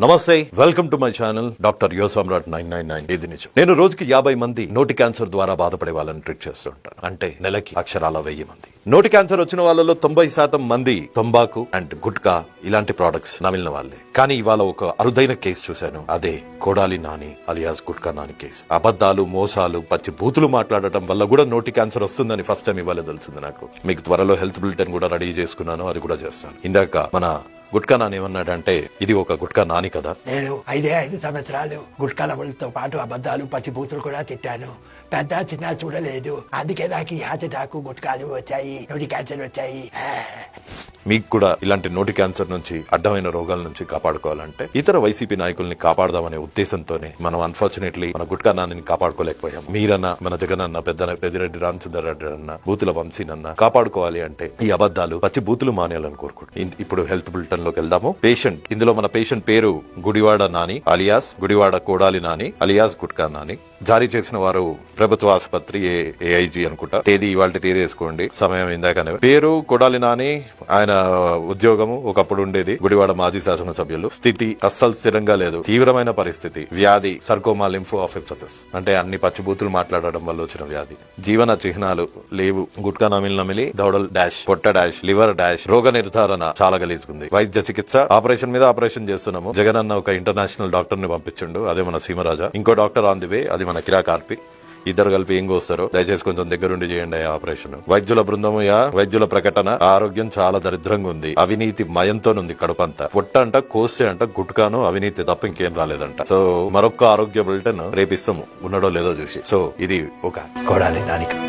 నమస్తే, welcome to my channel doctor యువ సామ్రాట్ 999. ఇది నిజం. నేను రోజుకి 50 మంది నోటి క్యాన్సర్ ద్వారా బాధపడే వాళ్ళని ట్రీట్ చేస్తుంటాను. అంటే నెలకి అక్షరాల 1000 మంది. నోటి క్యాన్సర్ వచ్చిన వాళ్ళలో 90% మంది తంబాకు అండ్ గుట్కా ఇలాంటి ప్రొడక్ట్స్ నమిలిన వాళ్ళే. కానీ ఇవాళ ఒక అరుదైన కేసు చూశాను. అదే కొడాలి నాని అలియాస్ గుట్కా నాని కేసు. అబద్ధాలు, మోసాలు, పచ్చి బూతులు మాట్లాడటం వల్ల కూడా నోటి క్యాన్సర్ వస్తుందని ఫస్ట్ టైం ఇవాళ తెలిసింది నాకు. మీకు త్వరలో హెల్త్ బులెటిన్ కూడా రెడీ చేసుకున్నాను, అది కూడా చేస్తాను. ఇందాక మన గుట్కా నాని ఏమన్నాడంటే ఇది ఒక గుట్కా నాని కదా. నేను 5 సంవత్సరాలు గుట్కా లవలతో పాటు అబద్ధాలు పచ్చి బూతులు కూడా తిట్టాను. పెద్ద చిన్న చూడలేదు. అందుకే నాకు ఈ హార్ట్ అటాక్, గుట్కాలు వచ్చాయి, నోటి క్యాన్సర్ వచ్చాయి. మీకు కూడా ఇలాంటి నోటి క్యాన్సర్ నుంచి, అడ్డమైన రోగాల నుంచి కాపాడుకోవాలంటే ఇతర వైసీపీ నాయకుల్ని కాపాడదామనే ఉద్దేశంతోనే మనం అన్ఫార్చునేట్లీ మన గుట్కా నానిని కాపాడుకోలేకపోయాం. మీరన్నా, మన జగన్ అన్న, పెద్దిరెడ్డి రామచంద్ర రెడ్డి అన్న, బూతుల వంశీనన్న కాపాడుకోవాలి అంటే ఈ అబద్ధాలు, పచ్చి బూతులు మానేయాలని కోరుకుంటున్నాం. ఇప్పుడు హెల్త్ బులెటిన్ లోకి వెళ్దాము. ఇందులో మన పేషెంట్ పేరు గుడివాడ నాని అలియాస్ గుడివాడ కోడాలి నాని అలియాస్ గుట్కా నాని. జారీ చేసిన వారు ప్రభుత్వ ఆసుపత్రి ఏఐజీ అనుకుంటా. తేదీ ఇవాళ తేదీ వేసుకోండి, సమయం ఇందాకనే. పేరు కొడాలి నాని. ఆయన ఉద్యోగము ఒకప్పుడు ఉండేది గుడివాడ మాజీ శాసనసభ్యులు. స్థితి అస్సలు స్థిరంగా లేదు, తీవ్రమైన పరిస్థితి. వ్యాధి సర్కోమా లింఫోఆఫిఫసిస్, అంటే అన్ని పచ్చిబూతులు మాట్లాడడం వల్ల వచ్చిన వ్యాధి. జీవన చిహ్నాలు లేవు. గుట్కా నమిలి దౌడల్ డాష్, పొట్ట డాష్, లివర్ డాష్. రోగ నిర్ధారణ చాలా గలీజుకుంది. వైద్య చికిత్స ఆపరేషన్ మీద ఆపరేషన్ చేస్తున్నాము. జగన్ అన్న ఒక ఇంటర్నేషనల్ డాక్టర్ ని పంపించండు, అదే మన సీమరాజా. ఇంకో డాక్టర్ ఆన్ ది వే, అది మన కిరాకార్పి. ఇద్దరు కలిపి ఏం కోస్తారో దయచేసి కొంచెం దగ్గరుండి చేయండి ఆ ఆపరేషన్. వైద్యుల బృందము, వైద్యుల ప్రకటన, ఆరోగ్యం చాలా దరిద్రంగా ఉంది. అవినీతి మయంతోనుంది కడుపంతా. పొట్ట అంట, కోస్తే అంట, గుట్కాను అవినీతి తప్ప ఇంకేం రాలేదంట. సో మరొక ఆరోగ్య బులెటిన్ రేపిస్తాము, ఉన్నాడో లేదో చూసి. సో ఇది ఒక కొడాలి నాని.